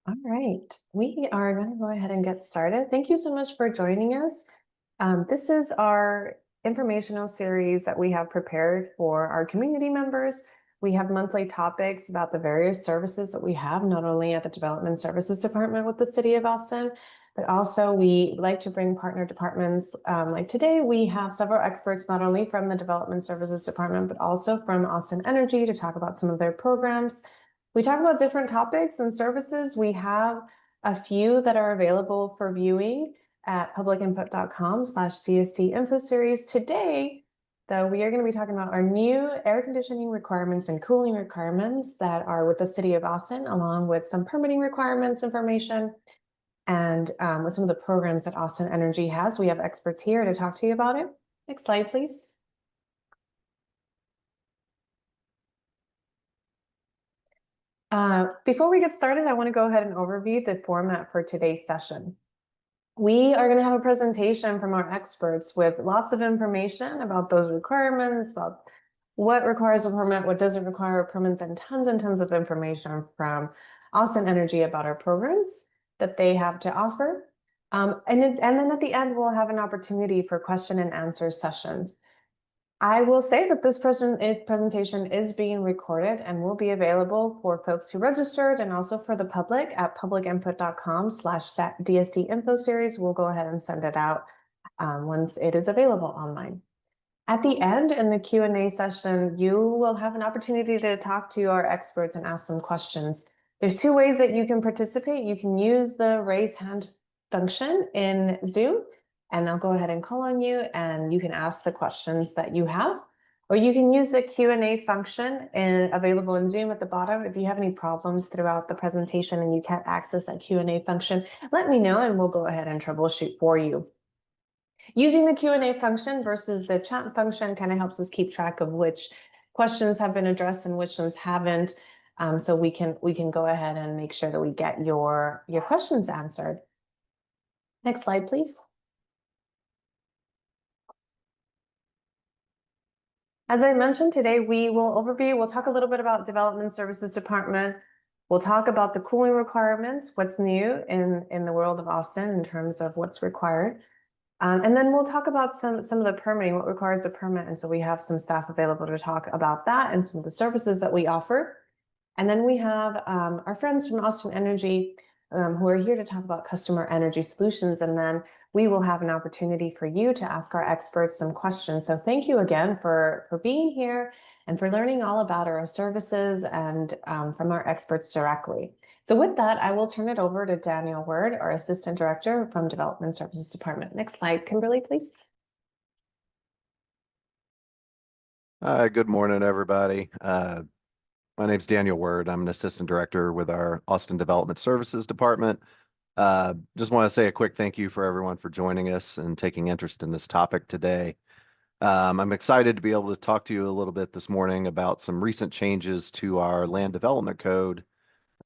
All right, we are going to go ahead and get started. Thank you so much for joining us. This is our informational series that we have prepared for our community members. We have monthly topics about the various services that we have, not only at the Development Services Department with the City of Austin, but also we like to bring partner departments. Like today, we have several experts, not only from the Development Services Department, but also from Austin Energy to talk about some of their programs. We talk about different topics and services. We have a few that are available for viewing at publicinput.com/DSD info series. Today, though, we are going to be talking about our new air conditioning requirements and cooling requirements that are with the City of Austin, along with some permitting requirements information and with some of the programs that Austin Energy has. We have experts here to talk to you about it. Next slide, please. Before we get started, I want to go ahead and overview the format for today's session. We are going to have a presentation from our experts with lots of information about those requirements, about what requires a permit, what doesn't require a permit, and tons of information from Austin Energy about our programs that they have to offer. And then at the end, we'll have an opportunity for question and answer sessions. I will say that this presentation is being recorded and will be available for folks who registered and also for the public at publicinput.com/DSD info series. We'll go ahead and send it out once it is available online. At the end, in the Q&A session, you will have an opportunity to talk to our experts and ask some questions. There's two ways that you can participate. You can use the raise hand function in Zoom, and they'll go ahead and call on you and you can ask the questions that you have. Or you can use the Q&A function available in Zoom at the bottom. If you have any problems throughout the presentation and you can't access that Q&A function, let me know and we'll go ahead and troubleshoot for you. Using the Q&A function versus the chat function kind of helps us keep track of which questions have been addressed and which ones haven't. So we can go ahead and make sure that we get your questions answered. Next slide, please. As I mentioned today, we'll talk a little bit about Development Services Department. We'll talk about the cooling requirements, what's new in the world of Austin in terms of what's required. And then we'll talk about some of the permitting, what requires a permit. And so we have some staff available to talk about that and some of the services that we offer. And then we have our friends from Austin Energy who are here to talk about customer energy solutions. And then we will have an opportunity for you to ask our experts some questions. So thank you again for being here and for learning all about our services and from our experts directly. So with that, I will turn it over to Daniel Word, our Assistant Director from Development Services Department. Next slide, Kimberly, please. Good morning, everybody. My name's Daniel Word. I'm an Assistant Director with our Austin Development Services Department. Just want to say a quick thank you for everyone for joining us and taking interest in this topic today. I'm excited to be able to talk to you a little bit this morning about some recent changes to our land development code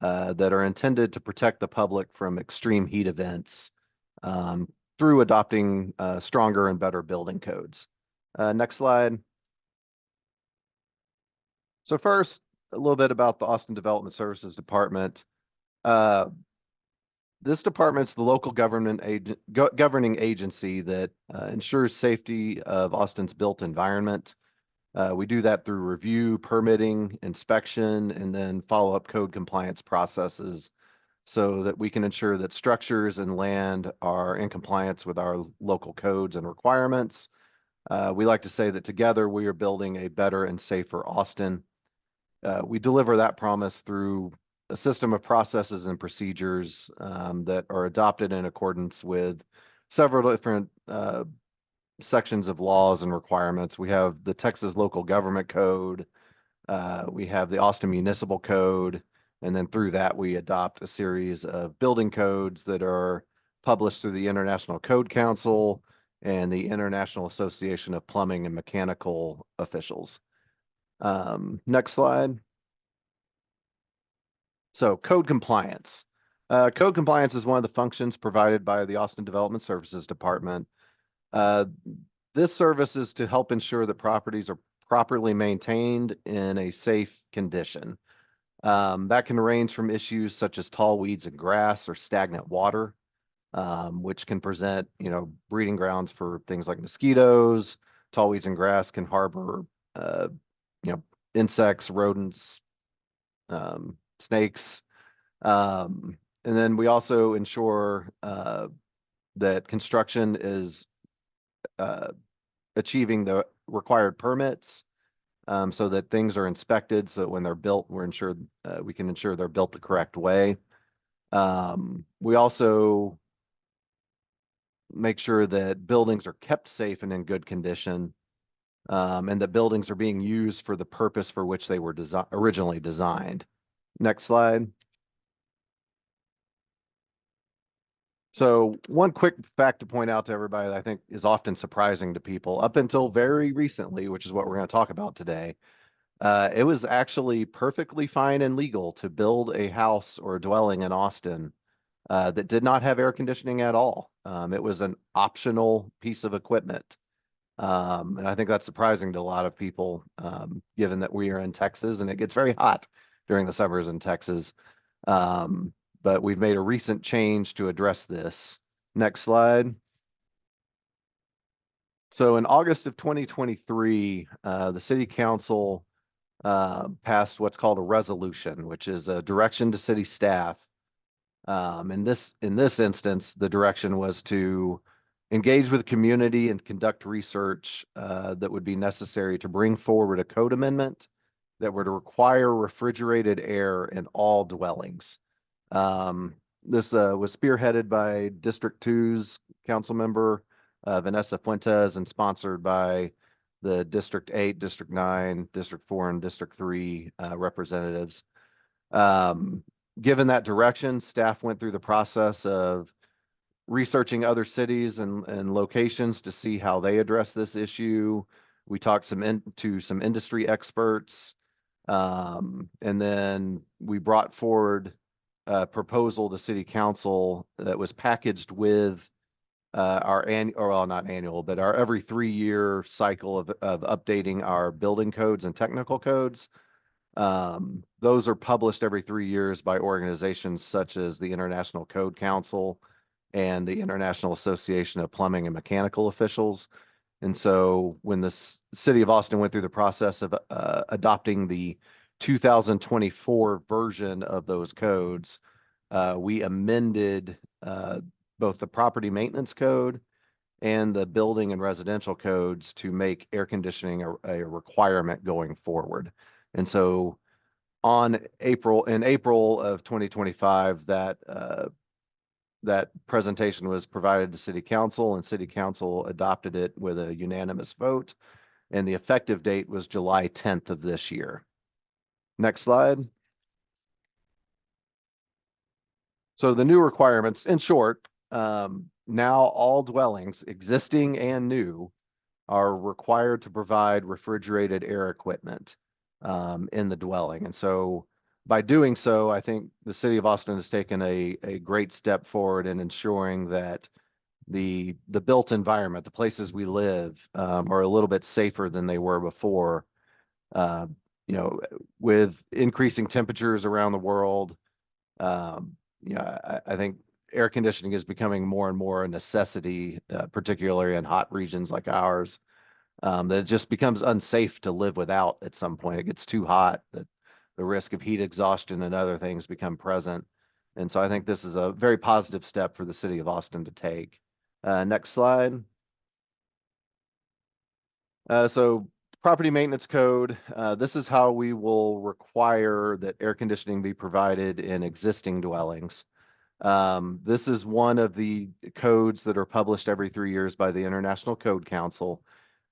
that are intended to protect the public from extreme heat events through adopting stronger and better building codes. Next slide. So first, a little bit about the Austin Development Services Department. This department's the local governing agency that ensures safety of Austin's built environment. We do that through review, permitting, inspection, and then follow-up code compliance processes so that we can ensure that structures and land are in compliance with our local codes and requirements. We like to say that together we are building a better and safer Austin. We deliver that promise through a system of processes and procedures that are adopted in accordance with several different sections of laws and requirements. We have the Texas Local Government Code, we have the Austin Municipal Code, and then through that we adopt a series of building codes that are published through the International Code Council and the International Association of Plumbing and Mechanical Officials. Next slide. So code compliance. Code compliance is one of the functions provided by the Austin Development Services Department. This service is to help ensure that properties are properly maintained in a safe condition. That can range from issues such as tall weeds and grass or stagnant water, which can present, breeding grounds for things like mosquitoes. Tall weeds and grass can harbor, uh, you know, insects, rodents, snakes. And then we also ensure that construction is uh, achieving the required permits, so that things are inspected, so that when they're built, we can ensure they're built the correct way. We also make sure that buildings are kept safe and in good condition, and that buildings are being used for the purpose for which they were originally designed. Next slide. So one quick fact to point out to everybody that I think is often surprising to people, up until very recently, which is what we're going to talk about today, it was actually perfectly fine and legal to build a house or a dwelling in Austin that did not have air conditioning at all. It was an optional piece of equipment. And I think that's surprising to a lot of people, given that we are in Texas and it gets very hot during the summers in Texas. Um, but we've made a recent change to address this. Next slide. So in August of 2023, the city council passed what's called a resolution, which is a direction to city staff. In this instance, the direction was to engage with the community and conduct research that would be necessary to bring forward a code amendment that would require refrigerated air in all dwellings. This was spearheaded by District 2's council member, Vanessa Fuentes, and sponsored by the District 8, District 9, District 4, and District 3 representatives. Given that direction, staff went through the process of researching other cities and locations to see how they address this issue. We talked to some industry experts, and then we brought forward a proposal to city council that was packaged with our annual, or well, not annual, but our every 3-year cycle of updating our building codes and technical codes. Those are published every 3 years by organizations such as the International Code Council and the International Association of Plumbing and Mechanical Officials. And so when the city of Austin went through the process of adopting the 2024 version of those codes, we amended both the property maintenance code and the building and residential codes to make air conditioning a requirement going forward. And so in April of 2025, that presentation was provided to City Council, and City Council adopted it with a unanimous vote, and the effective date was July 10th of this year. Next slide. So the new requirements, in short, now all dwellings, existing and new, are required to provide refrigerated air equipment in the dwelling. And so by doing so, I think the city of Austin has taken a great step forward in ensuring that the built environment, the places we live, are a little bit safer than they were before. Uh, with increasing temperatures around the world, I think air conditioning is becoming more and more a necessity, particularly in hot regions like ours. That it just becomes unsafe to live without at some point. It gets too hot that the risk of heat exhaustion and other things become present. And so I think this is a very positive step for the city of Austin to take. Next slide. So property maintenance code, this is how we will require that air conditioning be provided in existing dwellings. This is one of the codes that are published every 3 years by the International Code Council.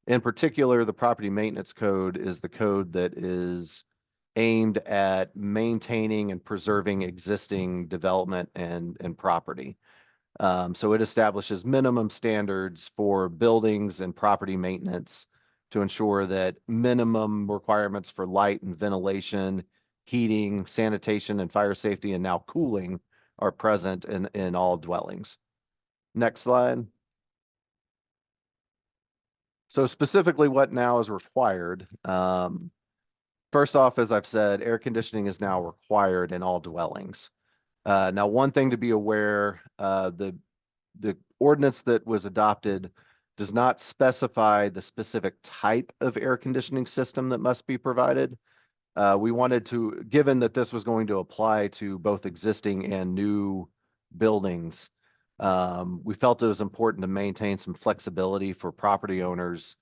In particular, the property maintenance code is the code that is aimed at maintaining and preserving existing development and property. So it establishes minimum standards for buildings and property maintenance to ensure that minimum requirements for light and ventilation, heating, sanitation, and fire safety, and now cooling are present in all dwellings. Next slide. So specifically what now is required, First off, as I've said, air conditioning is now required in all dwellings. Now, one thing to be aware, the ordinance that was adopted does not specify the specific type of air conditioning system that must be provided. We wanted to, given that this was going to apply to both existing and new buildings, we felt it was important to maintain some flexibility for property owners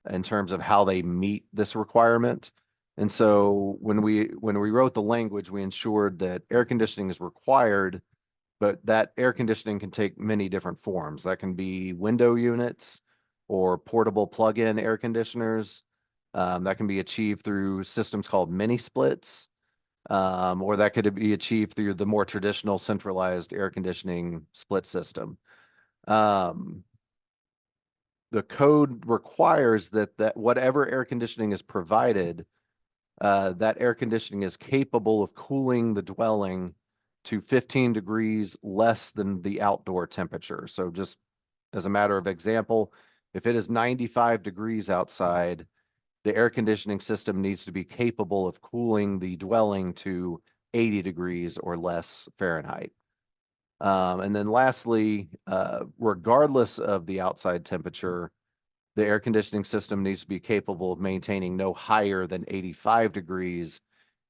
in terms of how they meet this requirement. And so when we wrote the language, we ensured that air conditioning is required, but that air conditioning can take many different forms. That can be window units or portable plug-in air conditioners. That can be achieved through systems called mini splits, or that could be achieved through the more traditional centralized air conditioning split system. The code requires that whatever air conditioning is provided, that air conditioning is capable of cooling the dwelling to 15 degrees less than the outdoor temperature. So just as a matter of example, if it is 95 degrees outside, the air conditioning system needs to be capable of cooling the dwelling to 80 degrees or less Fahrenheit. And then lastly, regardless of the outside temperature, the air conditioning system needs to be capable of maintaining no higher than 85 degrees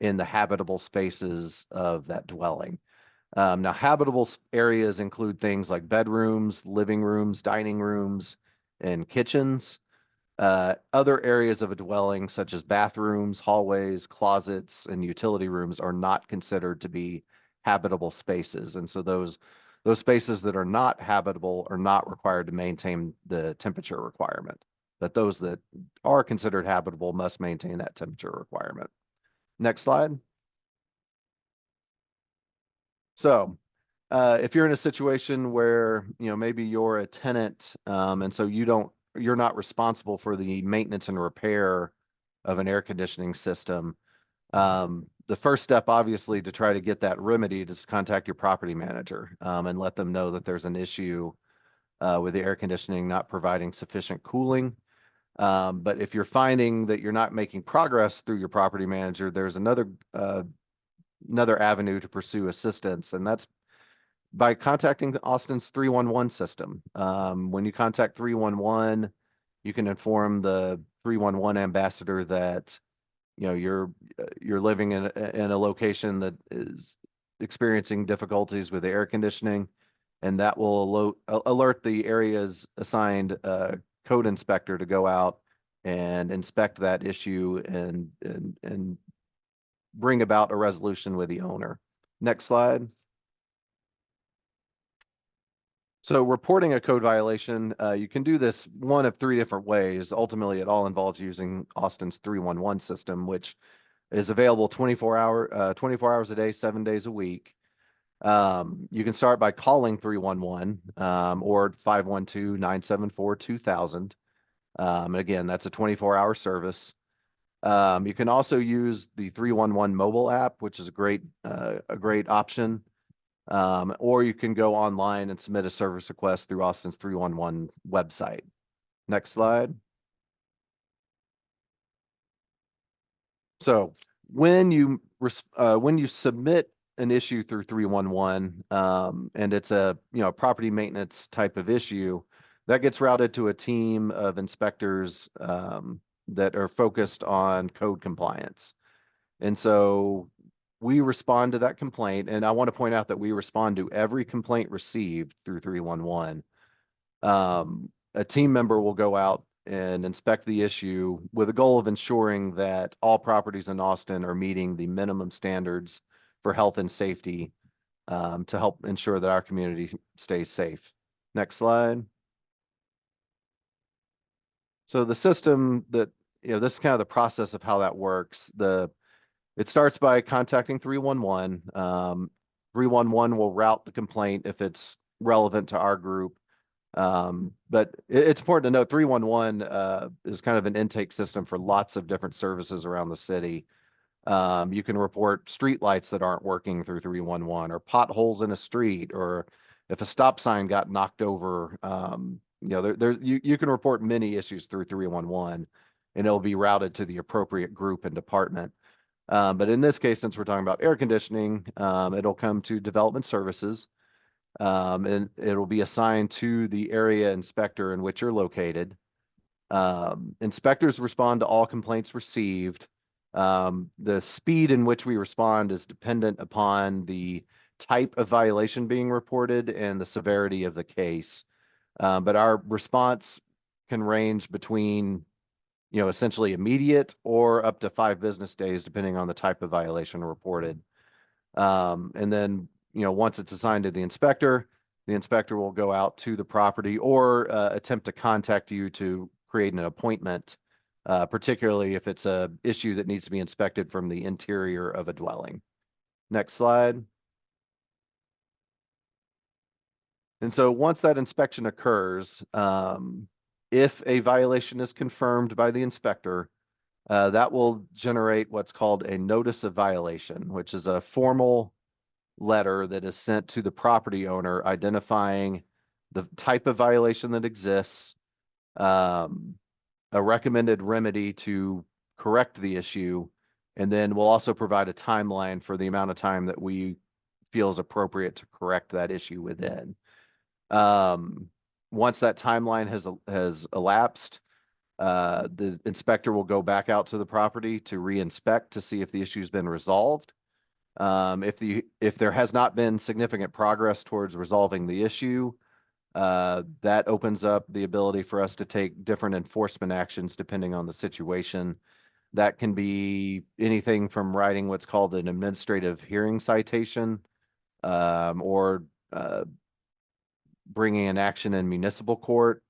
in the habitable spaces of that dwelling. Now, habitable areas include things like bedrooms, living rooms, dining rooms, and kitchens. Other areas of a dwelling, such as bathrooms, hallways, closets, and utility rooms, are not considered to be habitable spaces. And so those spaces that are not habitable are not required to maintain the temperature requirement. But those that are considered habitable must maintain that temperature requirement. Next slide. So if you're in a situation where, maybe you're a tenant, and so you're not responsible for the maintenance and repair of an air conditioning system, the first step, obviously, to try to get that remedied is to contact your property manager, and let them know that there's an issue with the air conditioning not providing sufficient cooling. But if you're finding that you're not making progress through your property manager, there's another avenue to pursue assistance, and that's by contacting the Austin's 311 system. When you contact 311, you can inform the 311 ambassador that you're living in a location that is experiencing difficulties with the air conditioning, and that will alert the area's assigned code inspector to go out and inspect that issue and bring about a resolution with the owner. Next slide. So reporting a code violation, you can do this one of three different ways. Ultimately, it all involves using Austin's 311 system, which is available 24 hours a day, 7 days a week. You can start by calling 311 or 512-974-2000. And again, that's a 24-hour service. You can also use the 311 mobile app, which is a great option. Or you can go online and submit a service request through Austin's 311 website. Next slide. So when you submit an issue through 311, and it's a property maintenance type of issue, that gets routed to a team of inspectors that are focused on code compliance. And so we respond to that complaint, and I want to point out that we respond to every complaint received through 311. A team member will go out and inspect the issue with the goal of ensuring that all properties in Austin are meeting the minimum standards for health and safety, to help ensure that our community stays safe. Next slide. So the system that, this is kind of the process of how that works. It starts by contacting 311. 311 will route the complaint if it's relevant to our group. But it's important to note 311 is kind of an intake system for lots of different services around the city. You can report street lights that aren't working through 311, or potholes in a street, or if a stop sign got knocked over. You can report many issues through 311, and it'll be routed to the appropriate group and department. But in this case, since we're talking about air conditioning, it'll come to development services. And it'll be assigned to the area inspector in which you're located. Inspectors respond to all complaints received. The speed in which we respond is dependent upon the type of violation being reported and the severity of the case. But our response can range between, essentially immediate or up to 5 business days, depending on the type of violation reported. And then, once it's assigned to the inspector will go out to the property or attempt to contact you to create an appointment, particularly if it's a issue that needs to be inspected from the interior of a dwelling. Next slide. And so once that inspection occurs, if a violation is confirmed by the inspector, that will generate what's called a notice of violation, which is a formal letter that is sent to the property owner identifying the type of violation that exists, a recommended remedy to correct the issue, and then we'll also provide a timeline for the amount of time that we feel is appropriate to correct that issue within. Once that timeline has elapsed, the inspector will go back out to the property to re-inspect to see if the issue's been resolved. If there has not been significant progress towards resolving the issue, that opens up the ability for us to take different enforcement actions depending on the situation. That can be anything from writing what's called an administrative hearing citation, or bringing an action in municipal court.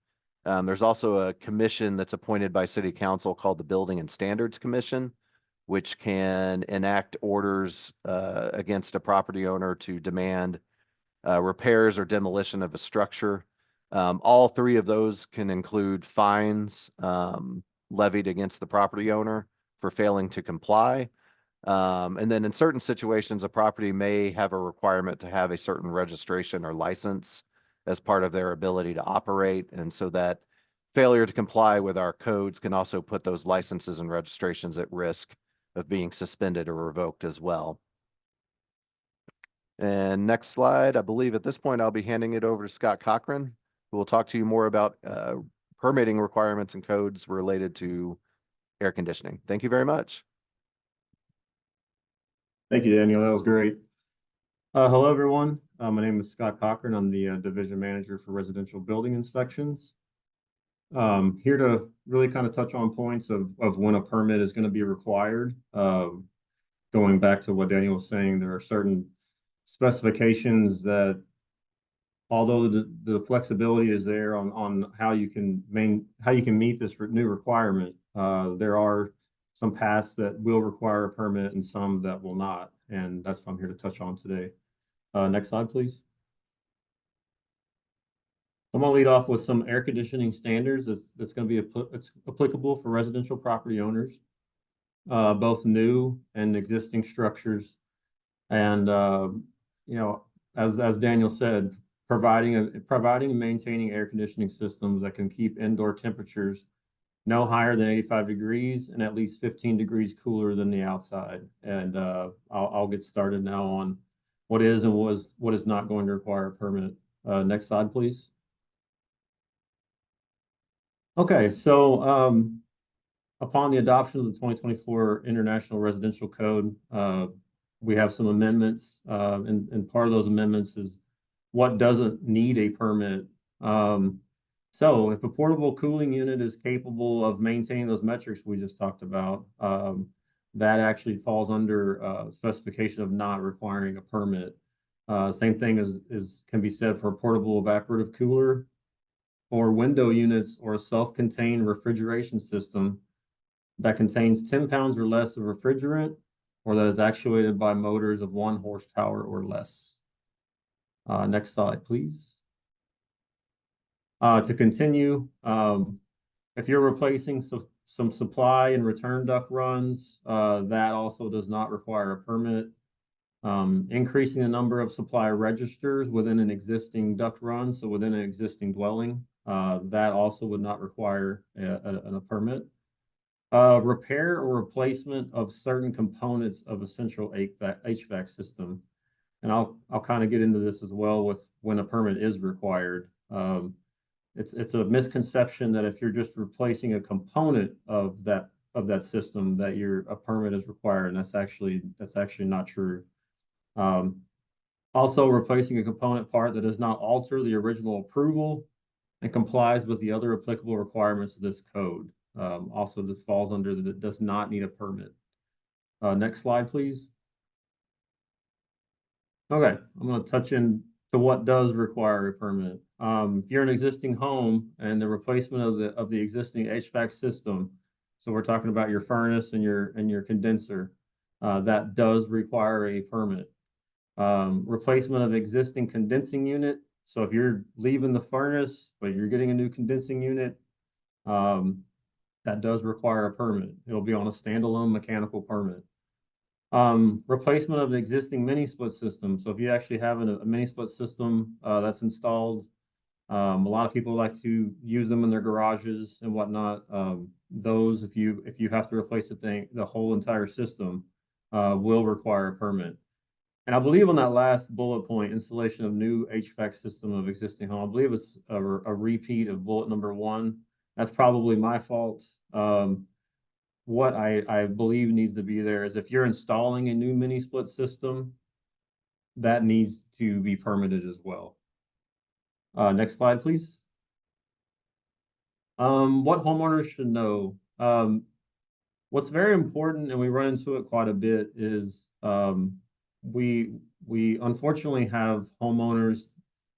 There's also a commission that's appointed by City Council called the Building and Standards Commission, which can enact orders against a property owner to demand repairs or demolition of a structure. All 3 of those can include fines levied against the property owner for failing to comply. And then in certain situations, a property may have a requirement to have a certain registration or license as part of their ability to operate. And so that failure to comply with our codes can also put those licenses and registrations at risk of being suspended or revoked as well. And next slide, I believe at this point, I'll be handing it over to Scott Cochran, who will talk to you more about permitting requirements and codes related to air conditioning. Thank you very much. Thank you, Daniel. That was great. Hello, everyone. My name is Scott Cochran. I'm the Division Manager for Residential Building Inspections. Here to really kind of touch on points of when a permit is going to be required. Going back to what Daniel was saying, there are certain specifications that, although the flexibility is there on how you can meet this new requirement, there are some paths that will require a permit and some that will not, and that's what I'm here to touch on today. Next slide, please. I'm going to lead off with some air conditioning standards that's going to be applicable for residential property owners, both new and existing structures. And as Daniel said, providing and maintaining air conditioning systems that can keep indoor temperatures no higher than 85 degrees and at least 15 degrees cooler than the outside. And I'll get started now on what is and what is not going to require a permit. Next slide, please. Okay, so upon the adoption of the 2024 International Residential Code, we have some amendments, and part of those amendments is what doesn't need a permit. So if a portable cooling unit is capable of maintaining those metrics we just talked about, that actually falls under specification of not requiring a permit. Same thing can be said for a portable evaporative cooler or window units or a self-contained refrigeration system that contains 10 pounds or less of refrigerant or that is actuated by motors of 1 horsepower or less. Next slide, please. To continue, if you're replacing some supply and return duct runs, that also does not require a permit. Increasing the number of supply registers within an existing duct run, so within an existing dwelling, that also would not require a permit. Repair or replacement of certain components of a central HVAC system. And I'll kind of get into this as well with when a permit is required. It's a misconception that if you're just replacing a component of that system, that a permit is required, and that's actually not true. Also, replacing a component part that does not alter the original approval and complies with the other applicable requirements of this code. Also, this falls under that does not need a permit. Next slide, please. Okay, I'm going to touch in to what does require a permit. If you're an existing home and the replacement of the existing HVAC system, so we're talking about your furnace and your condenser, that does require a permit. Replacement of existing condensing unit. So if you're leaving the furnace, but you're getting a new condensing unit, that does require a permit. It'll be on a standalone mechanical permit. Replacement of the existing mini split system. So if you actually have a mini split system that's installed, a lot of people like to use them in their garages and whatnot. Those, if you have to replace the whole entire system, will require a permit. And I believe on that last bullet point, installation of new HVAC system of existing home, I believe it's a repeat of bullet number 1. That's probably my fault. What I believe needs to be there is if you're installing a new mini split system, that needs to be permitted as well. Next slide, please. What homeowners should know. What's very important, and we run into it quite a bit, is we unfortunately have homeowners,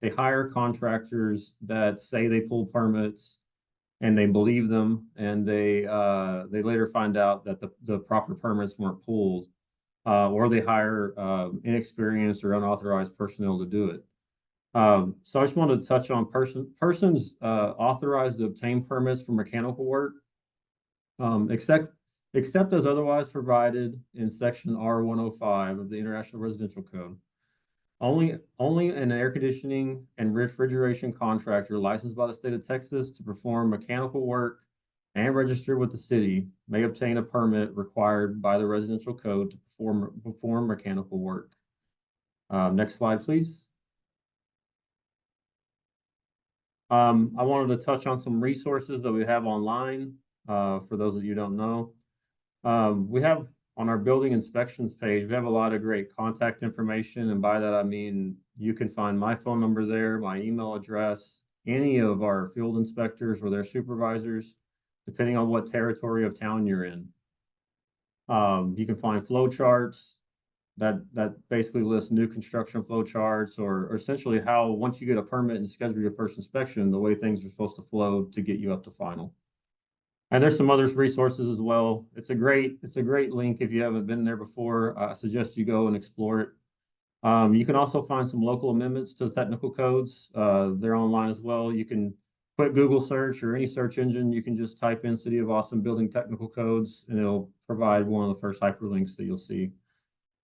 they hire contractors that say they pull permits and they believe them, and they later find out that the proper permits weren't pulled, or they hire inexperienced or unauthorized personnel to do it. So I just wanted to touch on persons authorized to obtain permits for mechanical work, except as otherwise provided in section R105 of the International Residential Code. Only an air conditioning and refrigeration contractor licensed by the state of Texas to perform mechanical work and registered with the city may obtain a permit required by the residential code to perform mechanical work. Next slide, please. I wanted to touch on some resources that we have online for those of you who don't know. We have on our building inspections page, we have a lot of great contact information. And by that, I mean, you can find my phone number there, my email address, any of our field inspectors or their supervisors, depending on what territory of town you're in. You can find flow charts that basically lists new construction flow charts, or essentially how, once you get a permit and schedule your first inspection, the way things are supposed to flow to get you up to final. And there's some other resources as well. It's a great link if you haven't been there before. I suggest you go and explore it. You can also find some local amendments to the technical codes. They're online as well. You can put Google search or any search engine. You can just type in City of Austin Building Technical Codes, and it'll provide one of the first hyperlinks that you'll see.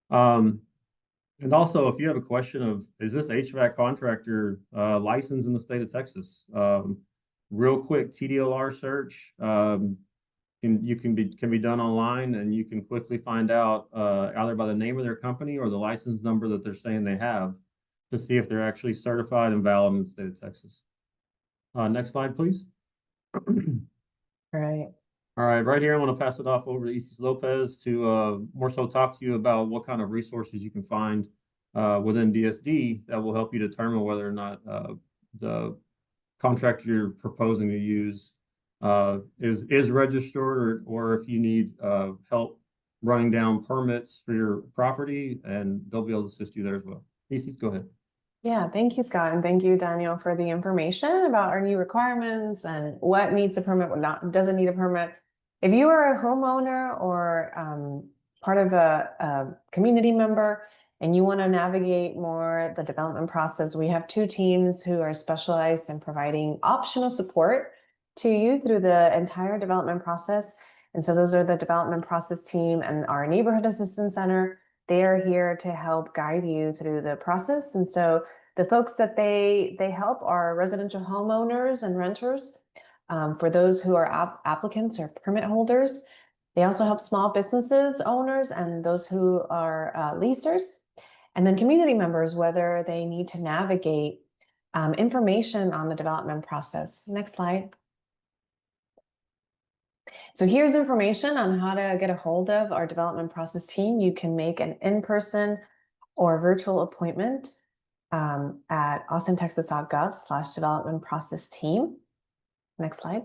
And also, if you have a question of, is this HVAC contractor licensed in the state of Texas? Real quick TDLR search can be done online, and you can quickly find out either by the name of their company or the license number that they're saying they have, to see if they're actually certified and valid in the state of Texas. Next slide, please. Right. All right here, I'm going to pass it off over to Isis Lopez to more so talk to you about what kind of resources you can find within DSD that will help you determine whether or not the contractor you're proposing to use is registered, or if you need help running down permits for your property, and they'll be able to assist you there as well. Isis, go ahead. Yeah, thank you, Scott, and thank you, Daniel, for the information about our new requirements and what needs a permit, what doesn't need a permit. If you are a homeowner or part of a community member and you want to navigate more the development process, we have 2 teams who are specialized in providing optional support to you through the entire development process. And so those are the development process team and our neighborhood assistance center. They are here to help guide you through the process. And so the folks that they help are residential homeowners and renters for those who are applicants or permit holders. They also help small businesses owners and those who are leasers. And then community members, whether they need to navigate information on the development process. Next slide. So here's information on how to get a hold of our development process team. You can make an in-person or virtual appointment at austintexas.gov/development process team. Next slide.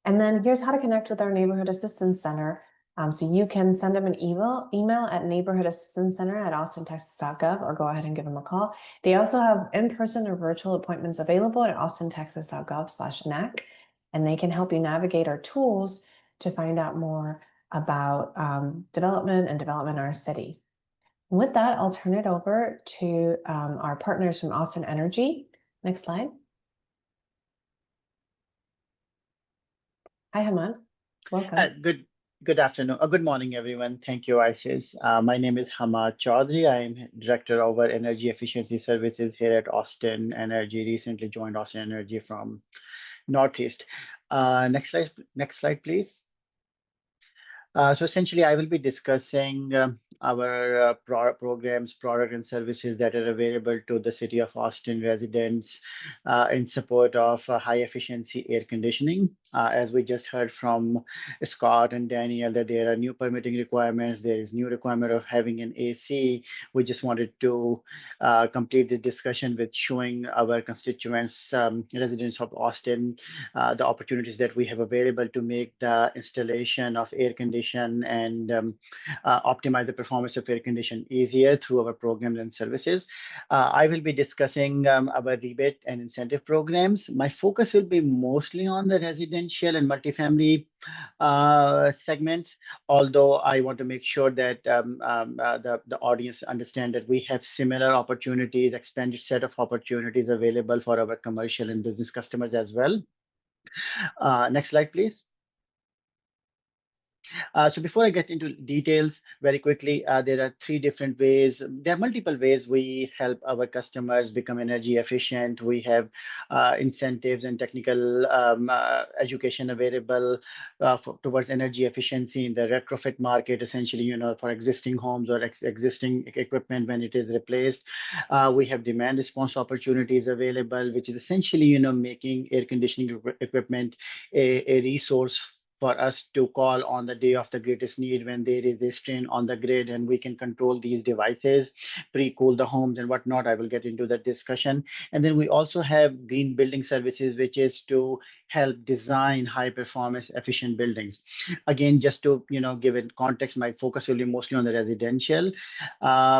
And then here's how to connect with our Neighborhood Assistance Center. So you can send them an email at neighborhoodassistancecenter@austintexas.gov or go ahead and give them a call. They also have in-person or virtual appointments available at austintexas.gov/NAC, and they can help you navigate our tools to find out more about development and development in our city. With that, I'll turn it over to our partners from Austin Energy. Next slide. Hi, Hamad. Welcome. Good afternoon. Good morning, everyone. Thank you, Isis. My name is Hamad Chaudhry. I am Director of Energy Efficiency Services here at Austin Energy. Recently joined Austin Energy from Northeast. Next slide, please. So essentially, I will be discussing our programs, product and services that are available to the City of Austin residents in support of high efficiency air conditioning. As we just heard from Scott and Daniel, that there are new permitting requirements. There is new requirement of having an AC. We just wanted to complete the discussion with showing our constituents, residents of Austin, the opportunities that we have available to make the installation of air conditioning and optimize the performance of air conditioning easier through our programs and services. I will be discussing our rebate and incentive programs. My focus will be mostly on the residential and multifamily segments, although I want to make sure that the audience understand that we have similar opportunities, expanded set of opportunities available for our commercial and business customers as well. Next slide, please. So before I get into details very quickly, there are three different ways. There are multiple ways we help our customers become energy efficient. We have incentives and technical education available towards energy efficiency in the retrofit market, essentially, for existing homes or existing equipment when it is replaced. We have demand response opportunities available, which is essentially, making air conditioning equipment a resource for us to call on the day of the greatest need when there is a strain on the grid, and we can control these devices, pre-cool the homes and whatnot. I will get into that discussion. And then we also have green building services, which is to help design high performance efficient buildings. Again, just to give it context, my focus will be mostly on the residential.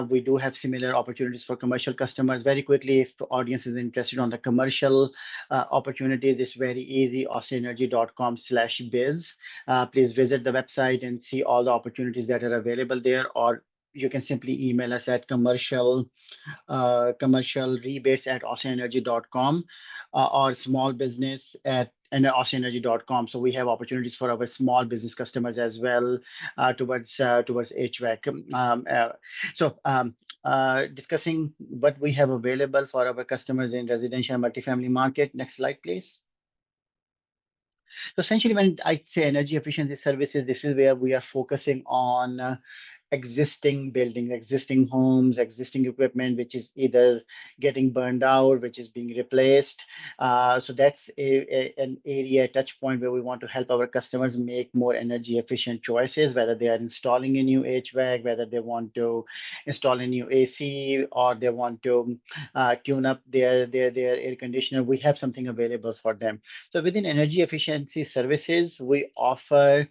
We do have similar opportunities for commercial customers. Very quickly, if the audience is interested on the commercial opportunities, it's very easy, austinenergy.com/biz. Please visit the website and see all the opportunities that are available there, or you can simply email us at commercial rebates@austinenergy.com or small business at austinenergy.com. So we have opportunities for our small business customers as well towards HVAC. Discussing what we have available for our customers in residential multifamily market. Next slide, please. So essentially, when I say energy efficiency services, this is where we are focusing on existing buildings, existing homes, existing equipment, which is either getting burned out, which is being replaced. So that's an area, touch point where we want to help our customers make more energy efficient choices, whether they are installing a new HVAC, whether they want to install a new AC, or they want to tune up their air conditioner. We have something available for them. So within energy efficiency services, we offer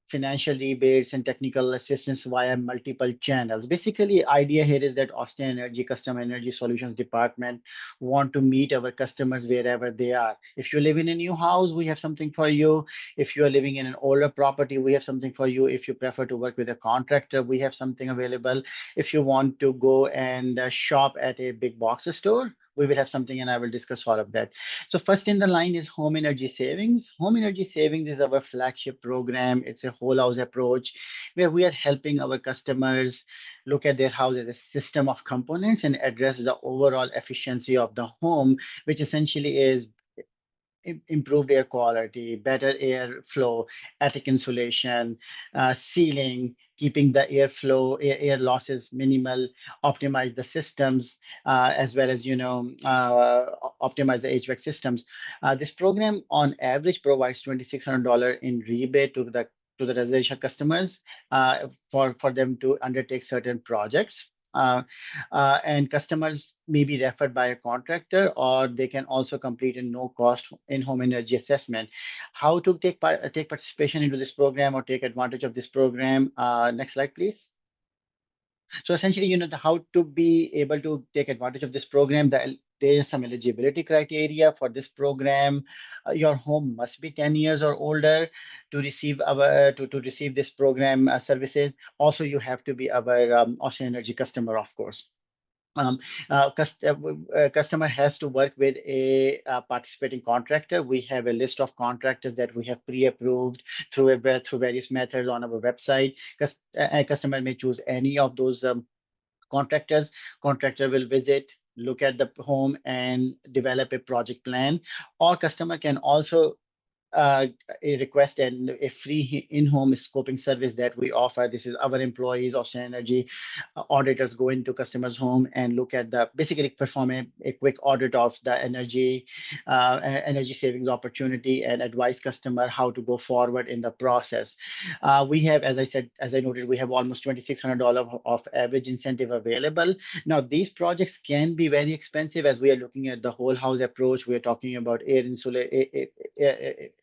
financial rebates and technical assistance via multiple channels. Basically, idea here is that Austin Energy Customer Energy Solutions Department want to meet our customers wherever they are. If you live in a new house, we have something for you. If you are living in an older property, we have something for you. If you prefer to work with a contractor, we have something available. If you want to go and shop at a big box store, we will have something, and I will discuss all of that. So first in the line is home energy savings. Home energy savings is our flagship program. It's a whole house approach where we are helping our customers look at their house as a system of components and address the overall efficiency of the home, which essentially is improved air quality, better air flow, attic insulation, sealing, keeping the airflow, air losses minimal, optimize the systems, as well as optimize the HVAC systems. This program, on average, provides $2,600 in rebate to the residential customers for them to undertake certain projects. And customers may be referred by a contractor, or they can also complete a no-cost in-home energy assessment. How to take participation into this program or take advantage of this program? Next slide, please. So essentially, how to be able to take advantage of this program. There is some eligibility criteria for this program. Your home must be 10 years or older to receive this program services. Also, you have to be our Ocean Energy customer, of course. Customer has to work with a participating contractor. We have a list of contractors that we have pre-approved through various methods on our website. A customer may choose any of those contractors. Contractor will visit, look at the home, and develop a project plan. Or customer can also a request and a free in-home scoping service that we offer. This is our employees, Ocean Energy auditors, go into customers' home and look at basically perform a quick audit of the energy savings opportunity and advise customer how to go forward in the process. We have, as I noted, we have almost $2,600 of average incentive available. Now, these projects can be very expensive as we are looking at the whole house approach. We are talking about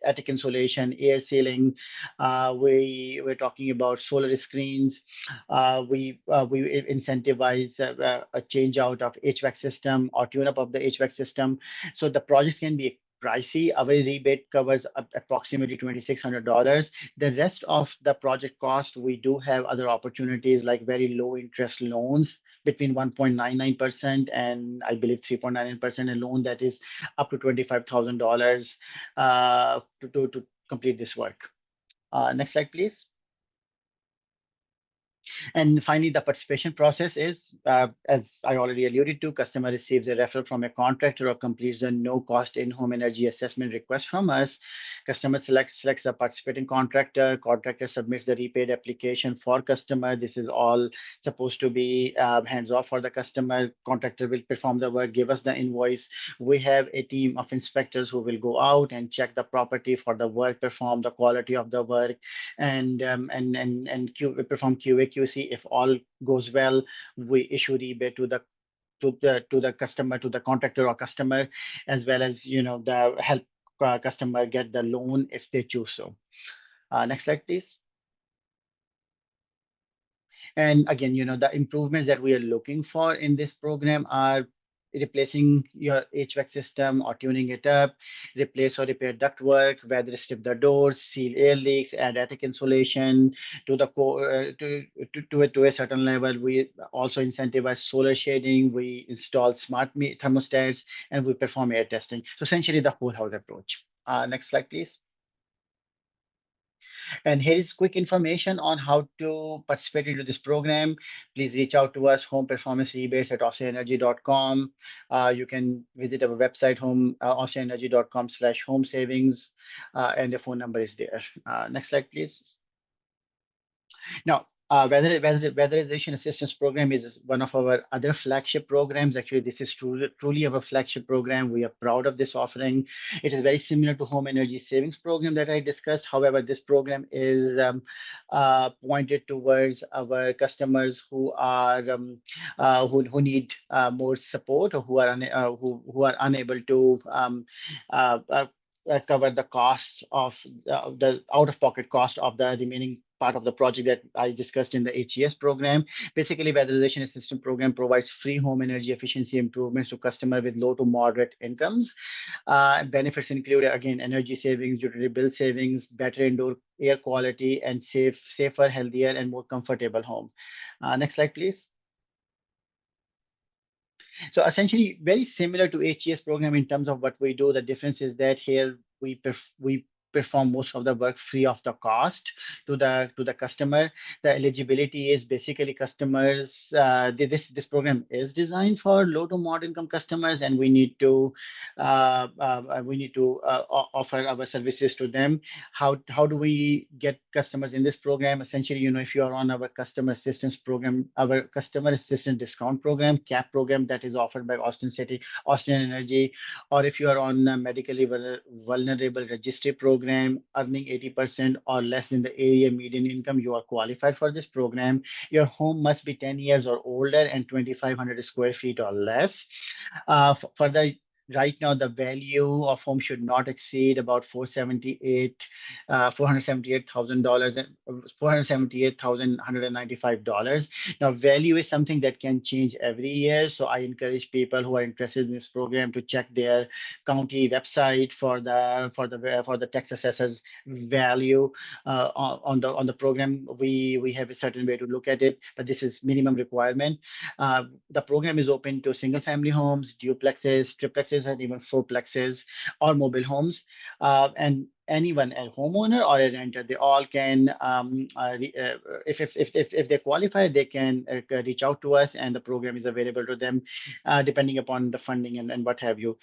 attic insulation, air sealing. We're talking about solar screens. We incentivize a change out of HVAC system or tune up of the HVAC system. So the projects can be pricey. Our rebate covers approximately $2,600. The rest of the project cost, we do have other opportunities like very low interest loans between 1.99% and I believe 3.99%, a loan that is up to $25,000 to complete this work. Next slide, please. And finally, the participation process is, as I already alluded to, customer receives a referral from a contractor or completes a no-cost in-home energy assessment request from us. Customer selects a participating contractor. Contractor submits the repaid application for customer. This is all supposed to be hands-off for the customer. Contractor will perform the work, give us the invoice. We have a team of inspectors who will go out and check the property for the work performed, the quality of the work, and perform QA/QC. If all goes well, we issue rebate to the customer, to the contractor or customer, as well as the help customer get the loan if they choose so. Next slide, please. And again, the improvements that we are looking for in this program are replacing your HVAC system or tuning it up, replace or repair ductwork, weather strip the doors, seal air leaks, add attic insulation to a certain level. We also incentivize solar shading. We install smart thermostats, and we perform air testing. So essentially, the whole house approach. Next slide, please. And here is quick information on how to participate into this program. Please reach out to us, home performance rebates at oceanenergy.com. You can visit our website, oceanenergy.com/home savings, and the phone number is there. Next slide, please. Now, weatherization assistance program is one of our other flagship programs. Actually, this is truly our flagship program. We are proud of this offering. It is very similar to home energy savings program that I discussed. However, this program is pointed towards our customers who are who need more support, or who are unable to cover the cost of the out-of-pocket cost of the remaining part of the project that I discussed in the HES program. Basically, weatherization assistance program provides free home energy efficiency improvements to customers with low to moderate incomes. Benefits include, again, energy savings, utility bill savings, better indoor air quality, and safer, healthier, and more comfortable home. Next slide, please. So essentially very similar to HES program in terms of what we do. The difference is that here we perform most of the work free of the cost to the customer. The eligibility is basically customers. This program is designed for low to moderate income customers, and we need to offer our services to them. How do we get customers in this program? Essentially, if you are on our customer assistance program, our customer assistance discount program, CAP program, that is offered by Austin Energy, or if you are on a medically vulnerable registry program, earning 80% or less in the area median income, you are qualified for this program. Your home must be 10 years or older and 2,500 square feet or less. For the Right now, the value of home should not exceed about $478,000 and $478,195. Now, value is something that can change every year. So I encourage people who are interested in this program to check their county website for the tax assessor's value on the program. We have a certain way to look at it, but this is minimum requirement. The program is open to single family homes, duplexes, triplexes, and even fourplexes or mobile homes. And anyone, a homeowner or a renter, they all can, if they qualify, they can reach out to us, and the program is available to them depending upon the funding and what have you.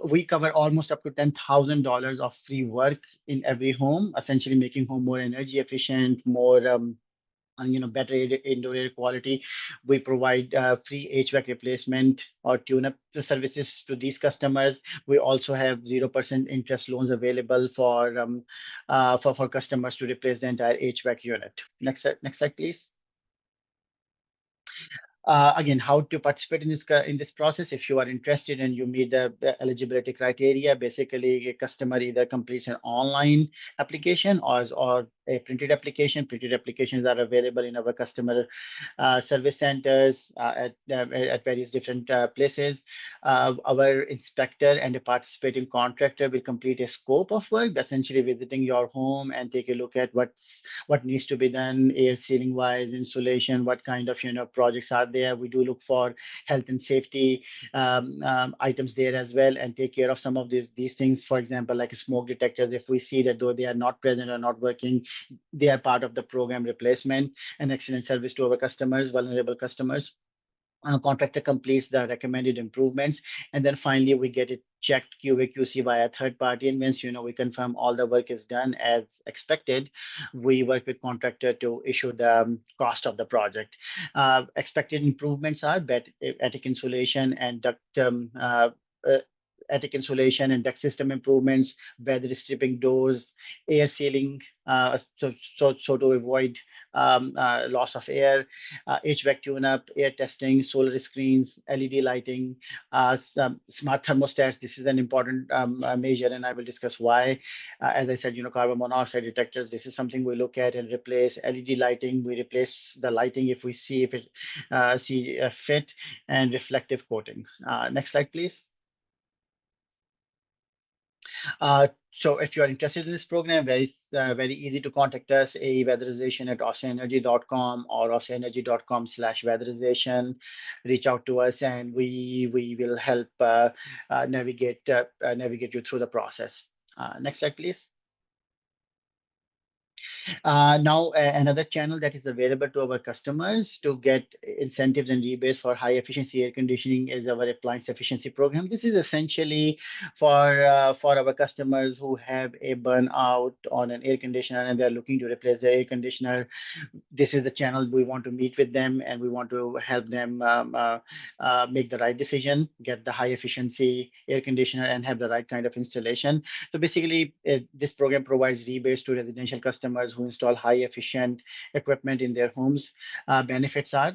We cover almost up to $10,000 of free work in every home, essentially making home more energy efficient, more better indoor air quality. We provide free HVAC replacement or tune-up services to these customers. We also have 0% interest loans available for customers to replace the entire HVAC unit. Next slide, please. Again, how to participate in this process? If you are interested and you meet the eligibility criteria, basically a customer either completes an online application or a printed application. Printed applications are available in our customer service centers at various different places. Our inspector and a participating contractor will complete a scope of work, essentially visiting your home and take a look at what needs to be done, air sealing wise, insulation, what kind of projects are there. We do look for health and safety items there as well, and take care of some of these things. For example, like smoke detectors, if we see that though they are not present or not working, they are part of the program replacement. An excellent service to our customers, vulnerable customers. Contractor completes the recommended improvements, and then finally we get it checked QA/QC by a third party. And once we confirm all the work is done as expected, we work with contractor to issue the cost of the project. Expected improvements are attic insulation and duct system improvements, weather stripping doors, air sealing, so to avoid loss of air, HVAC tune-up, air testing, solar screens, LED lighting, smart thermostats. This is an important measure, and I will discuss why. As I said, carbon monoxide detectors. This is something we look at and replace. LED lighting, we replace the lighting if we see it fit, and reflective coating. Next slide, please. So if you are interested in this program, very easy to contact us, weatherization@austenenergy.com or austenenergy.com/weatherization. Reach out to us, and we will help navigate you through the process. Next slide, please. Now, another channel that is available to our customers to get incentives and rebates for high efficiency air conditioning is our appliance efficiency program. This is essentially for our customers who have a burnout on an air conditioner and they're looking to replace their air conditioner. This is the channel we want to meet with them, and we want to help them make the right decision, get the high efficiency air conditioner, and have the right kind of installation. So basically, this program provides rebates to residential customers who install high efficient equipment in their homes. Benefits are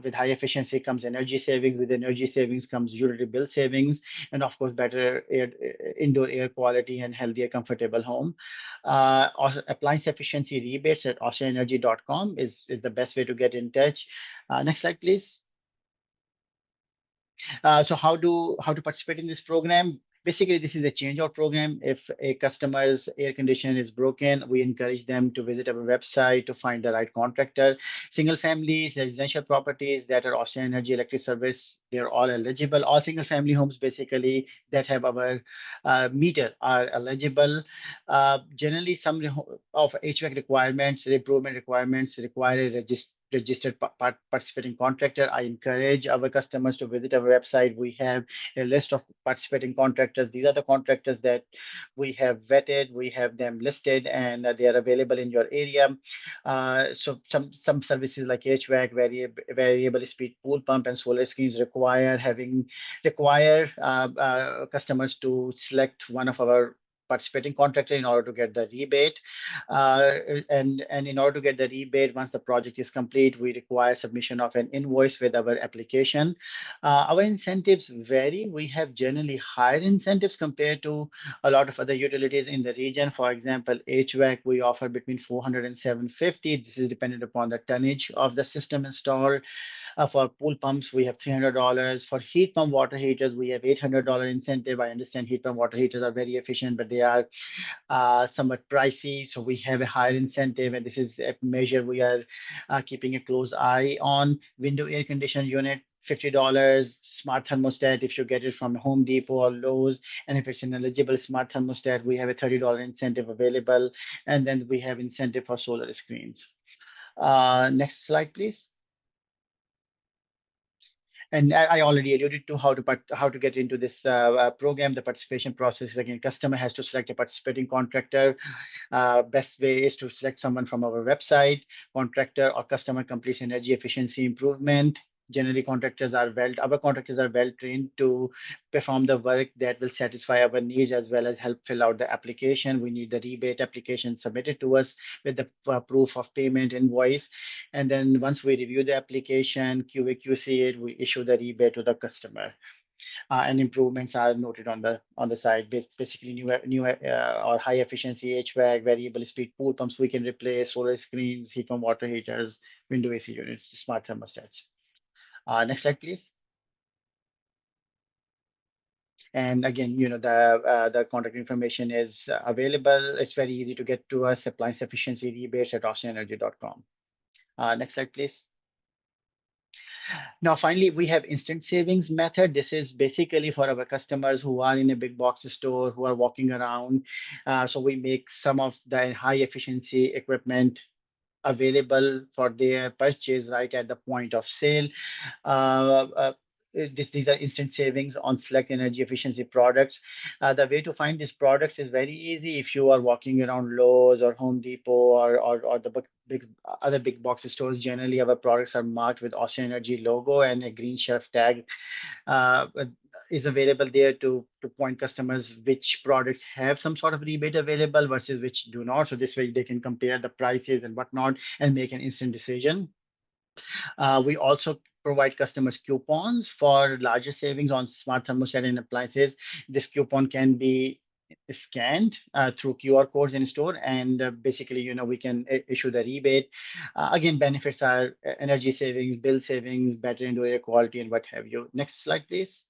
with high efficiency comes energy savings. With energy savings comes utility bill savings, and of course, better indoor air quality and healthier, comfortable home. Appliance efficiency rebates at austenenergy.com is the best way to get in touch. Next slide, please. So how to participate in this program? Basically, this is a change-out program. If a customer's air conditioner is broken, we encourage them to visit our website to find the right contractor. Single families, residential properties that are Austin Energy Electric Service, they're all eligible. All single family homes basically that have our meter are eligible. Generally, some of HVAC requirements, improvement requirements require a registered participating contractor. I encourage our customers to visit our website. We have a list of participating contractors. These are the contractors that we have vetted, we have them listed, and they are available in your area. So some services like HVAC, variable speed pool pump, and solar screens require customers to select one of our participating contractor in order to get the rebate. And in order to get the rebate, once the project is complete, we require submission of an invoice with our application. Our incentives vary. We have generally higher incentives compared to a lot of other utilities in the region. For example, HVAC, we offer between 400 and 750. This is dependent upon the tonnage of the system installed. For pool pumps, we have $300. For heat pump water heaters, we have $800 incentive. I understand heat pump water heaters are very efficient, but they are somewhat pricey. So we have a higher incentive, and this is a measure we are keeping a close eye on. Window air conditioner unit, $50. Smart thermostat, if you get it from Home Depot or Lowe's, and if it's an eligible smart thermostat, we have a $30 incentive available. And then we have incentive for solar screens. Next slide, please. And I already alluded to how to get into this program. The participation process is, again, customer has to select a participating contractor. Best way is to select someone from our website. Contractor or customer completes energy efficiency improvement. Generally, our contractors are well trained to perform the work that will satisfy our needs as well as help fill out the application. We need the rebate application submitted to us with the proof of payment invoice. And then once we review the application, QA/QC it, we issue the rebate to the customer. And improvements are noted on the side. Basically, new or high efficiency HVAC, variable speed pool pumps we can replace, solar screens, heat pump water heaters, window AC units, smart thermostats. Next slide, please. And again, the contact information is available. It's very easy to get to us. Appliance efficiency rebates at austinenergy.com. Next slide, please. Now, finally, we have instant savings method. This is basically for our customers who are in a big box store, who are walking around. So we make some of the high efficiency equipment available for their purchase right at the point of sale. These are instant savings on select energy efficiency products. The way to find these products is very easy. If you are walking around Lowe's or Home Depot or the other big box stores, generally our products are marked with Austin Energy logo, and a green shelf tag is available there to point customers which products have some sort of rebate available versus which do not. So this way they can compare the prices and whatnot and make an instant decision. We also provide customers coupons for larger savings on smart thermostat and appliances. This coupon can be scanned through QR codes in store, and basically, we can issue the rebate. Again, benefits are energy savings, bill savings, better indoor air quality, and what have you. Next slide, please.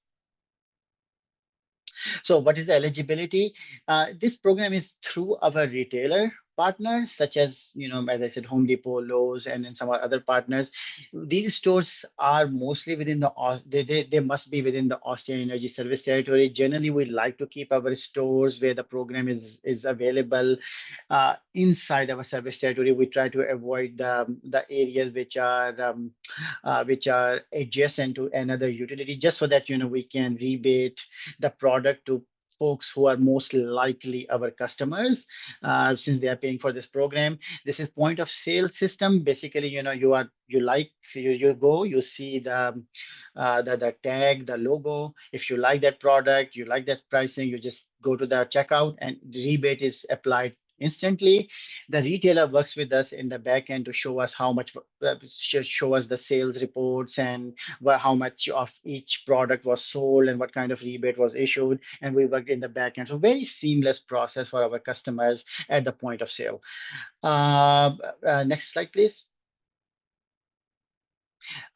So what is the eligibility? This program is through our retailer partners, such as, as I said, Home Depot, Lowe's, and then some other partners. These stores are mostly within they must be within the Austin Energy Service territory. Generally, we like to keep our stores where the program is available inside our service territory. We try to avoid the areas which are adjacent to another utility, just so that we can rebate the product to folks who are most likely our customers, since they are paying for this program. This is point of sale system. Basically, you go, you see the tag, the logo. If you like that product, you like that pricing, you just go to the checkout, and the rebate is applied instantly. The retailer works with us in the back end to show us how much, show us the sales reports and how much of each product was sold and what kind of rebate was issued. And we work in the back end. So very seamless process for our customers at the point of sale. Next slide, please.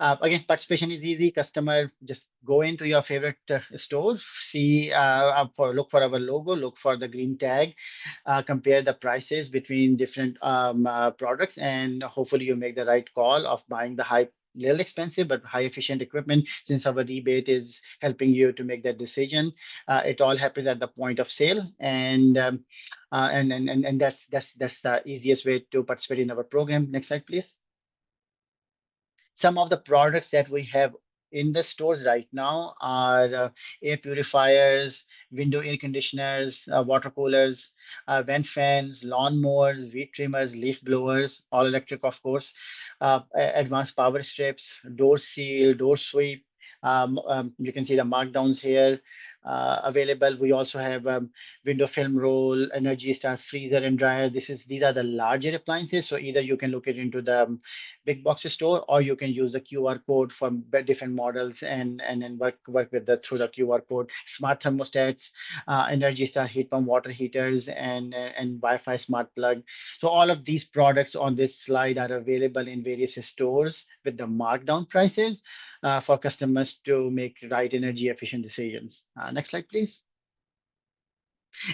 Again, participation is easy. Customer just go into your favorite store, see look for our logo, look for the green tag, compare the prices between different products, and hopefully you make the right call of buying the little expensive but high efficient equipment. Since our rebate is helping you to make that decision, it all happens at the point of sale, and that's the easiest way to participate in our program. Next slide, please. Some of the products that we have in the stores right now are air purifiers, window air conditioners, water coolers, vent fans, lawn mowers, weed trimmers, leaf blowers, all electric, of course, advanced power strips, door seal, door sweep. You can see the markdowns here available. We also have window film roll, Energy Star freezer and dryer. These are the larger appliances. So either you can look it into the big box store, or you can use the QR code for different models and then work with through the QR code. Smart thermostats, Energy Star heat pump water heaters, and Wi-Fi smart plug. So all of these products on this slide are available in various stores with the markdown prices for customers to make right energy efficient decisions. Next slide, please.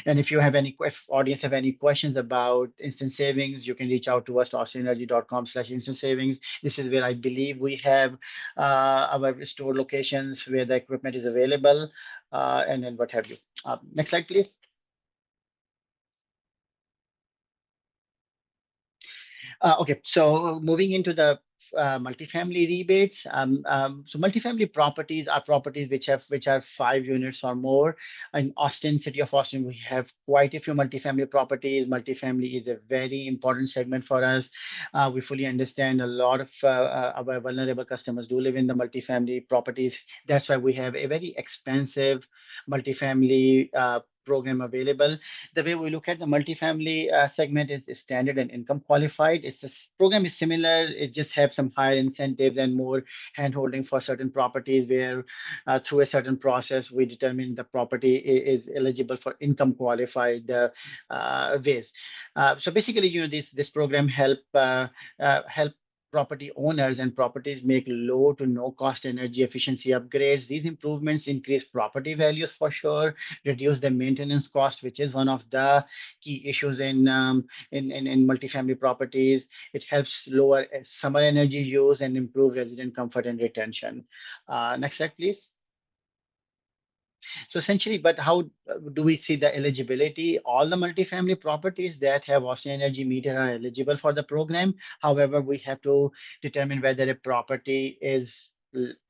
And if you have if audience have any questions about instant savings, you can reach out to us to austenenergy.com/instant savings. This is where I believe we have our store locations where the equipment is available, and then what have you. Next slide, please. Okay, so moving into the multifamily rebates. So multifamily properties are properties which are 5 units or more. In Austin, city of Austin, we have quite a few multifamily properties. Multifamily is a very important segment for us. We fully understand a lot of our vulnerable customers do live in the multifamily properties. That's why we have a very expensive multifamily program available. The way we look at the multifamily segment is standard and income qualified. This program is similar. It just have some higher incentives and more handholding for certain properties where through a certain process, we determine the property is eligible for income qualified ways. So basically, this program help property owners and properties make low to no cost energy efficiency upgrades. These improvements increase property values for sure, reduce the maintenance cost, which is one of the key issues in multifamily properties. It helps lower summer energy use and improve resident comfort and retention. Next slide, please. So essentially, but how do we see the eligibility? All the multifamily properties that have Austin Energy meter are eligible for the program. However, we have to determine whether a property is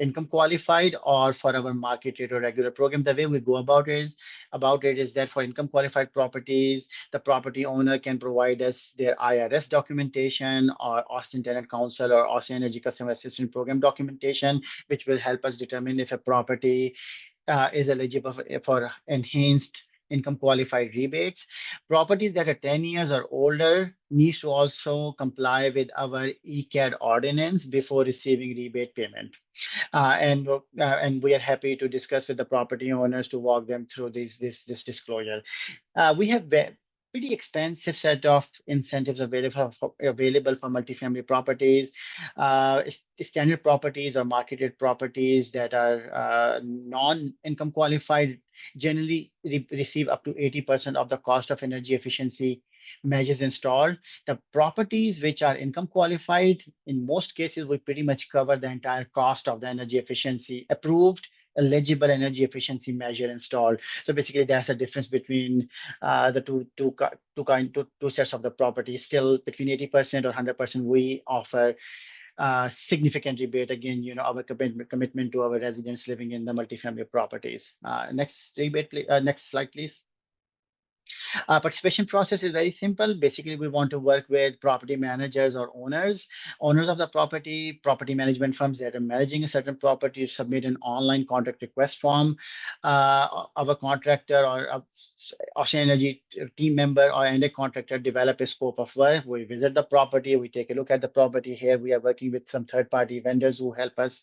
income qualified or for our market rate or regular program. The way we go about it is that for income qualified properties, the property owner can provide us their IRS documentation or Austin Tenant Council or Austin Energy Customer Assistance Program documentation, which will help us determine if a property is eligible for enhanced income qualified rebates. Properties that are 10 years or older needs to also comply with our ECAD ordinance before receiving rebate payment. And we are happy to discuss with the property owners to walk them through this disclosure. We have pretty expensive set of incentives available for multifamily properties. Standard properties or marketed properties that are non-income qualified generally receive up to 80% of the cost of energy efficiency measures installed. The properties which are income qualified, in most cases, we pretty much cover the entire cost of the energy efficiency approved eligible energy efficiency measure installed. So basically, that's the difference between the two sets of the properties. Still, between 80% or 100%, we offer significant rebate. Again, our commitment to our residents living in the multifamily properties. Next rebate, next slide, please. Participation process is very simple. Basically, we want to work with property managers or owners of the property management firms that are managing a certain property, submit an online contract request form. Our contractor or Ocean Energy team member and a contractor develop a scope of work. We visit the property, we take a look at the property. Here we are working with some third-party vendors who help us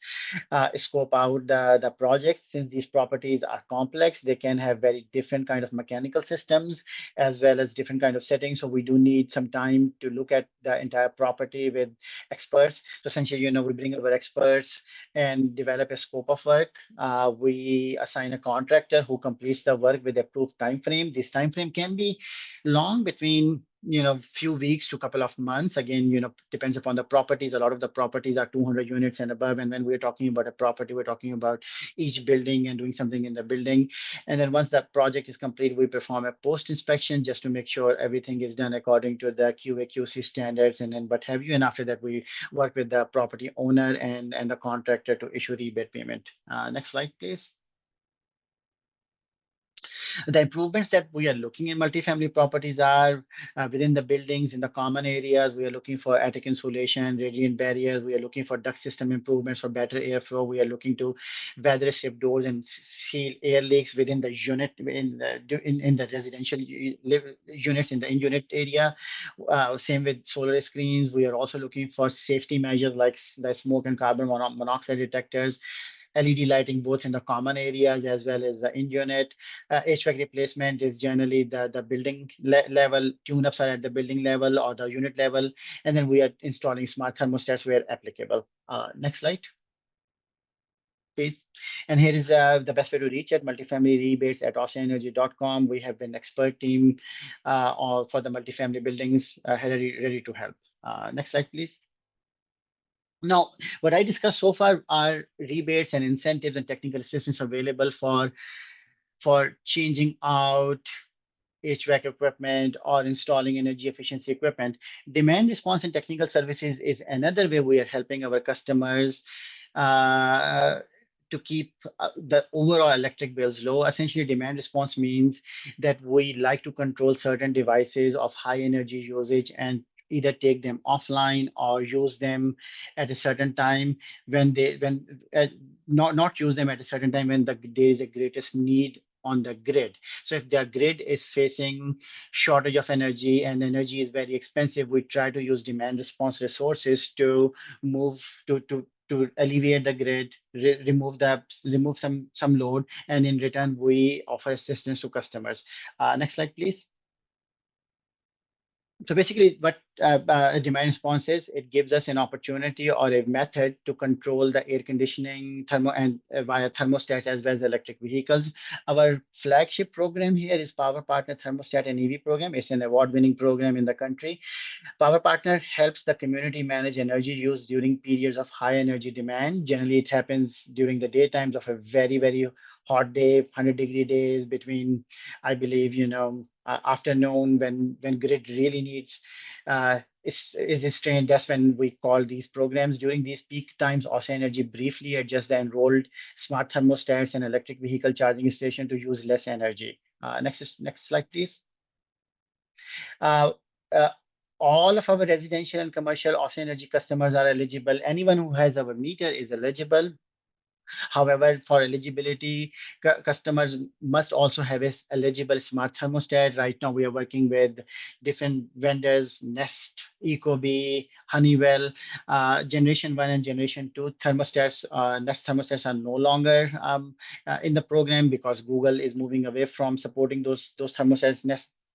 scope out the projects. Since these properties are complex, they can have very different kind of mechanical systems. as well as different kind of settings. So we do need some time to look at the entire property with experts. So essentially, we bring our experts and develop a scope of work. We assign a contractor who completes the work with approved time frame. This time frame can be long, between few weeks to couple of months. Again, depends upon the properties. A lot of the properties are 200 units and above, and when we're talking about a property, we're talking about each building and doing something in the building. And then once that project is complete, we perform a post inspection just to make sure everything is done according to the QA/QC standards, and then what have you. And after that, we work with the property owner and the contractor to issue rebate payment. Next slide, please. The improvements that we are looking in multifamily properties are within the buildings, in the common areas. We are looking for attic insulation, radiant barriers. We are looking for duct system improvements for better airflow. We are looking to weather strip doors and seal air leaks within the unit, in the residential units, in the in-unit area. Same with solar screens. We are also looking for safety measures like the smoke and carbon monoxide detectors, LED lighting both in the common areas as well as the in-unit. HVAC replacement is generally the building level. Tune-ups are at the building level or the unit level. And then we are installing smart thermostats where applicable. Next slide, please. And here is the best way to reach at multifamily rebates at austinEnergy.com. We have an expert team for the multifamily buildings ready to help. Next slide, please. Now, what I discussed so far are rebates and incentives and technical assistance available for changing out HVAC equipment or installing energy efficiency equipment. Demand response and technical services is another way we are helping our customers to keep the overall electric bills low. Essentially, demand response means that we like to control certain devices of high energy usage and either take them offline or use them at a certain time not use them at a certain time when there is a greatest need on the grid. So if the grid is facing shortage of energy and energy is very expensive, we try to use demand response resources to move to alleviate the grid, remove some load, and in return we offer assistance to customers. Next slide, please. So basically, what a demand response is, it gives us an opportunity or a method to control the air conditioning via thermostat as well as electric vehicles. Our flagship program here is Power Partner Thermostat and EV program. It's an award-winning program in the country. Power Partner helps the community manage energy use during periods of high energy demand. Generally, it happens during the daytimes of a very, very hot day, 100-degree days between, I believe, afternoon when grid really needs is strained. That's when we call these programs. During these peak times, Austin Energy briefly adjusts the enrolled smart thermostats and electric vehicle charging station to use less energy. Next slide, please. All of our residential and commercial Austin Energy customers are eligible. Anyone who has our meter is eligible. However, for eligibility, customers must also have a eligible smart thermostat. Right now, we are working with different vendors: Nest, Ecobee, Honeywell. Generation 1 and Generation 2 thermostats, Nest thermostats, are no longer in the program because Google is moving away from supporting those thermostats.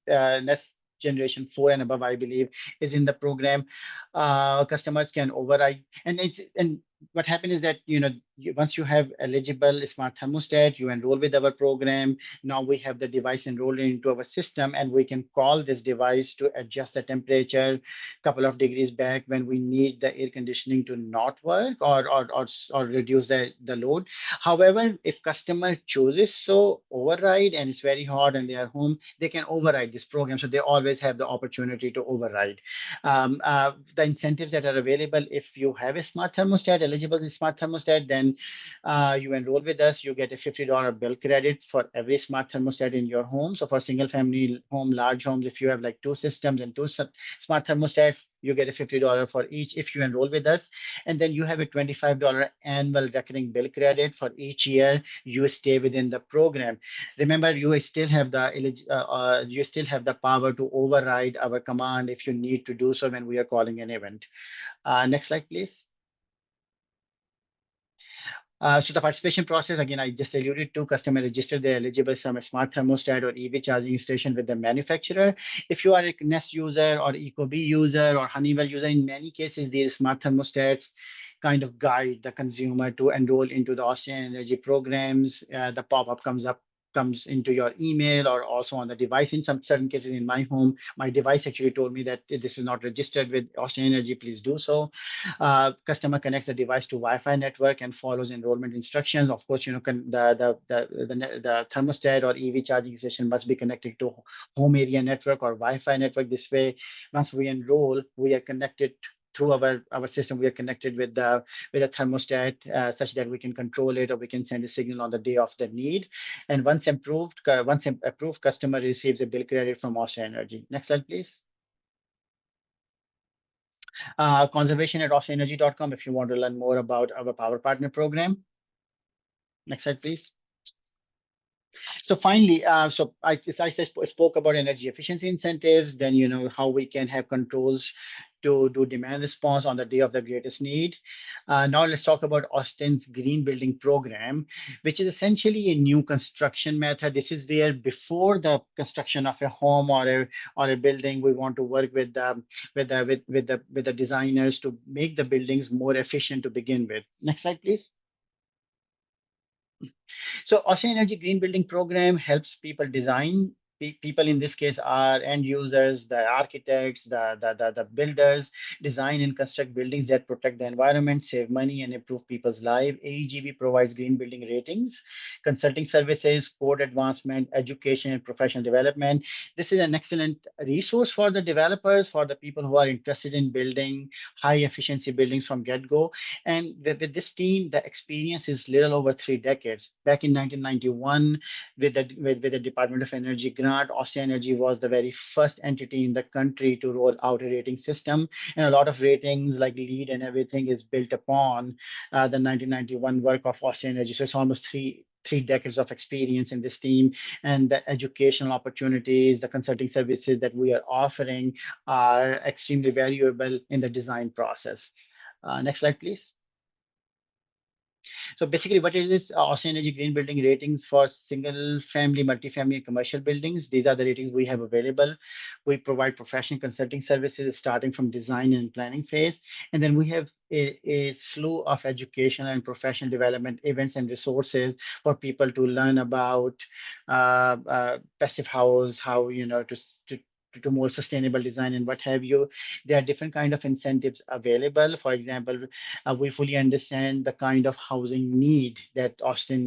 Nest Generation 4 and above, I believe, is in the program. Customers can override, and what happens is that once you have eligible smart thermostat, you enroll with our program. Now we have the device enrolled into our system, and we can call this device to adjust the temperature a couple of degrees back when we need the air conditioning to not work or reduce the load. However, if customer chooses so override and it's very hot and they are home, they can override this program. So they always have the opportunity to override. The incentives that are available: if you have a smart thermostat, eligible smart thermostat, then you enroll with us, you get a $50 bill credit for every smart thermostat in your home. So for single family home, large homes, if you have like 2 systems and 2 smart thermostats, you get a $50 for each if you enroll with us. And then you have a $25 annual recurring bill credit for each year you stay within the program. Remember, you still have the power to override our command if you need to do so when we are calling an event. Next slide, please. So the participation process, again, I just alluded to, customer register they're eligible from a smart thermostat or EV charging station with the manufacturer. If you are a Nest user or Ecobee user or Honeywell user, in many cases, these smart thermostats kind of guide the consumer to enroll into the Austrian Energy programs. The pop-up comes into your email or also on the device. In some certain cases in my home, my device actually told me that this is not registered with Austrian Energy, please do so. Customer connects the device to Wi-Fi network and follows enrollment instructions. Of course, the thermostat or EV charging station must be connected to home area network or Wi-Fi network. This way, once we enroll, we are connected through our system. We are connected with the thermostat such that we can control it or we can send a signal on the day of the need. And once approved, customer receives a bill credit from Austrian Energy. Next slide, please. Conservation@austrienenergy.com if you want to learn more about our Power Partner program. Next slide, please. So finally, spoke about energy efficiency incentives, then how we can have controls to do demand response on the day of the greatest need. Now let's talk about Austin's green building program, which is essentially a new construction method. This is where before the construction of a home or a building, we want to work with the designers to make the buildings more efficient to begin with. Next slide, please. So Ocean Energy Green Building Program helps people design. People in this case are end users, the architects, the builders, design and construct buildings that protect the environment, save money, and improve people's lives. AEGB provides green building ratings, consulting services, code advancement, education, and professional development. This is an excellent resource for the developers, for the people who are interested in building high efficiency buildings from get-go. And with this team, the experience is little over 3 decades. Back in 1991, with the Department of Energy grant, Austrian Energy was the very first entity in the country to roll out a rating system. And a lot of ratings like LEED and everything is built upon the 1991 work of Austrian Energy. So it's almost three decades of experience in this team, and the educational opportunities, the consulting services that we are offering are extremely valuable in the design process. Next slide, please. So basically what it is, Austrian Energy Green Building ratings for single family, multifamily, and commercial buildings. These are the ratings we have available. We provide professional consulting services starting from design and planning phase. And then we have a slew of educational and professional development events and resources for people to learn about passive house, how, to more sustainable design and what have you. There are different kind of incentives available. For example, we fully understand the kind of housing need that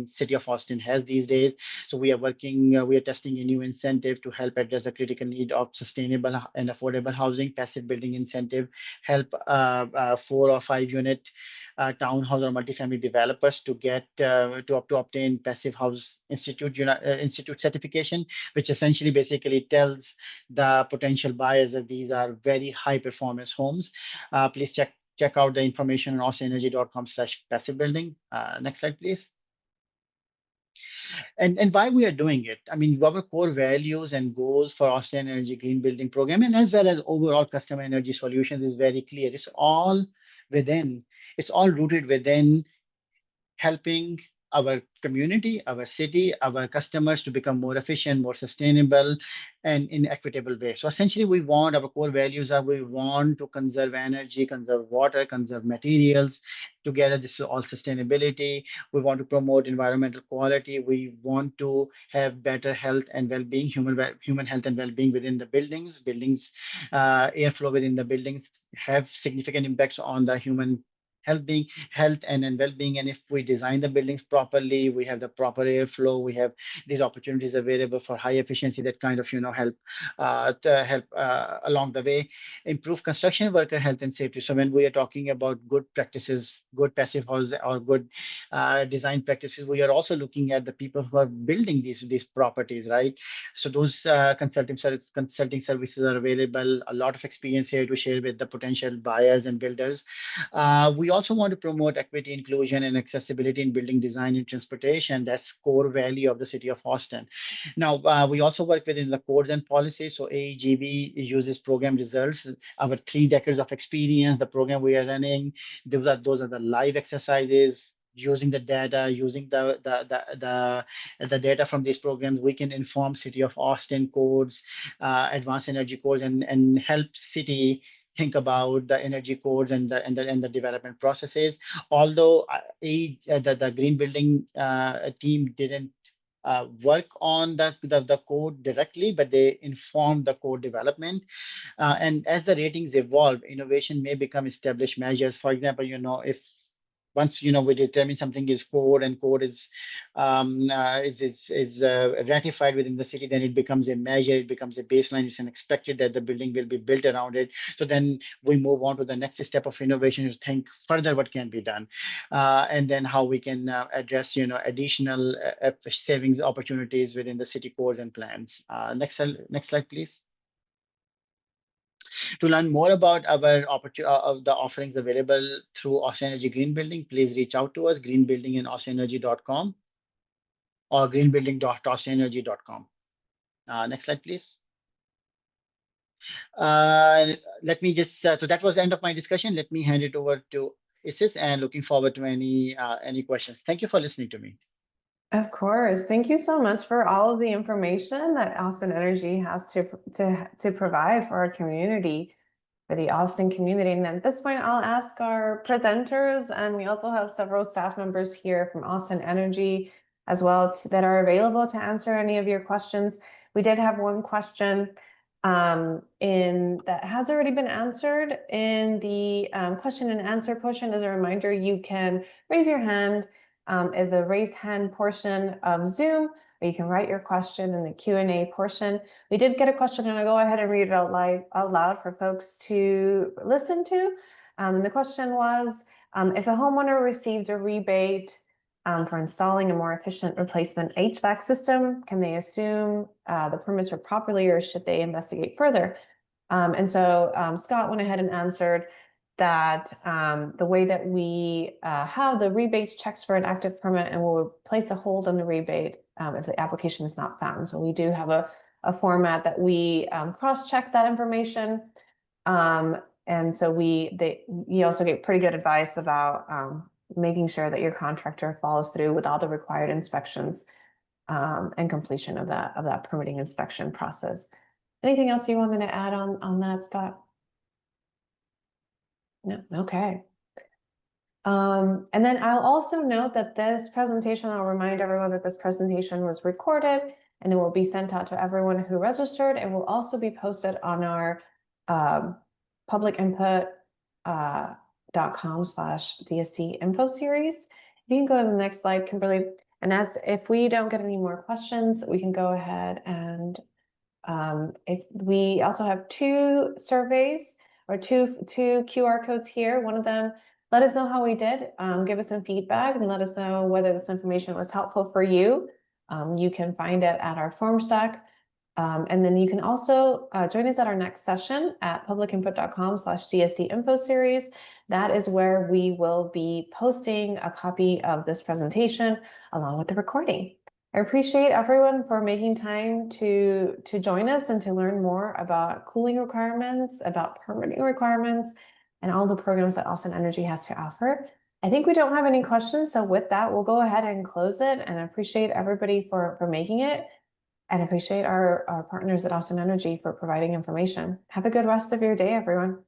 city of Austin has these days. So we are testing a new incentive to help address the critical need of sustainable and affordable housing. Passive building incentive help 4 or 5 unit townhouse or multifamily developers to get to obtain Passive House Institute certification, which essentially basically tells the potential buyers that these are very high performance homes. Please check out the information on austrienenergy.com/passive building. Next slide, please. And why we are doing it. I mean, our core values and goals for Austrian Energy Green Building Program, and as well as overall customer energy solutions, is very clear. It's all rooted within helping our community, our city, our customers to become more efficient, more sustainable, and in equitable way. So essentially, our core values are we want to conserve energy, conserve water, conserve materials. Together, this is all sustainability. We want to promote environmental quality. We want to have better health and well-being, human health and well-being within the buildings. Airflow within the buildings have significant impacts on the human health and well-being. And if we design the buildings properly, we have the proper airflow, we have these opportunities available for high efficiency that kind of help along the way. Improve construction worker health and safety. So when we are talking about good practices, good passive house or good design practices, we are also looking at the people who are building these properties, right? So those consulting services are available. A lot of experience here to share with the potential buyers and builders. We also want to promote equity, inclusion, and accessibility in building design and transportation. That's core value of the city of Austin. Now, we also work within the codes and policies. So AEGB uses program results. Our 3 decades of experience, the program we are running, those are the live exercises using the data, using the data from these programs, we can inform City of Austin codes, advanced energy codes, and help city think about the energy codes and the development processes. Although the green building team didn't work on the code directly, but they informed the code development. And as the ratings evolve, innovation may become established measures. For example, if once we determine something is code, and code is ratified within the city, then it becomes a measure, it becomes a baseline. It's expected that the building will be built around it. So then we move on to the next step of innovation to think further what can be done, and then how we can address additional savings opportunities within the city codes and plans. Next slide, please. To learn more about our of the offerings available through Austin Energy Green Building, please reach out to us, greenbuildinginaustinenergy.com or greenbuilding.austinenergy.com. Next slide, please. Let me just, so that was the end of my discussion. Let me hand it over to Isis, and looking forward to any questions. Thank you for listening to me. Of course. Thank you so much for all of the information that Austin Energy has to provide for our community, for the Austin community. And at this point, I'll ask our presenters, and we also have several staff members here from Austin Energy as well that are available to answer any of your questions. We did have one question that has already been answered in the question and answer portion. As a reminder, you can raise your hand in the raise hand portion of Zoom, or you can write your question in the Q&A portion. We did get a question, and I'll go ahead and read it out loud for folks to listen to. The question was, if a homeowner received a rebate for installing a more efficient replacement HVAC system, can they assume the permits are properly, or should they investigate further? And so Scott went ahead and answered that the way that we have the rebates checks for an active permit, and we'll place a hold on the rebate if the application is not found. So we do have a format that we cross-check that information. And so you also get pretty good advice about making sure that your contractor follows through with all the required inspections and completion of that permitting inspection process. Anything else you wanted to add on that, Scott? No, okay. And then I'll also note that this presentation, I'll remind everyone that this presentation was recorded, and it will be sent out to everyone who registered, and will also be posted on our publicinput.com/DSD info series. You can go to the next slide, Kimberly. And if we don't get any more questions, we can go ahead and if we also have two surveys, or two QR codes here. One of them, let us know how we did. Give us some feedback and let us know whether this information was helpful for you. You can find it at our form stack. And then you can also join us at our next session at publicinput.com/DSD info series. That is where we will be posting a copy of this presentation along with the recording. I appreciate everyone for making time to join us and to learn more about cooling requirements, about permitting requirements, and all the programs that Austin Energy has to offer. I think we don't have any questions. So with that, we'll go ahead and close it, and I appreciate everybody for making it, and appreciate our partners at Austin Energy for providing information. Have a good rest of your day, everyone.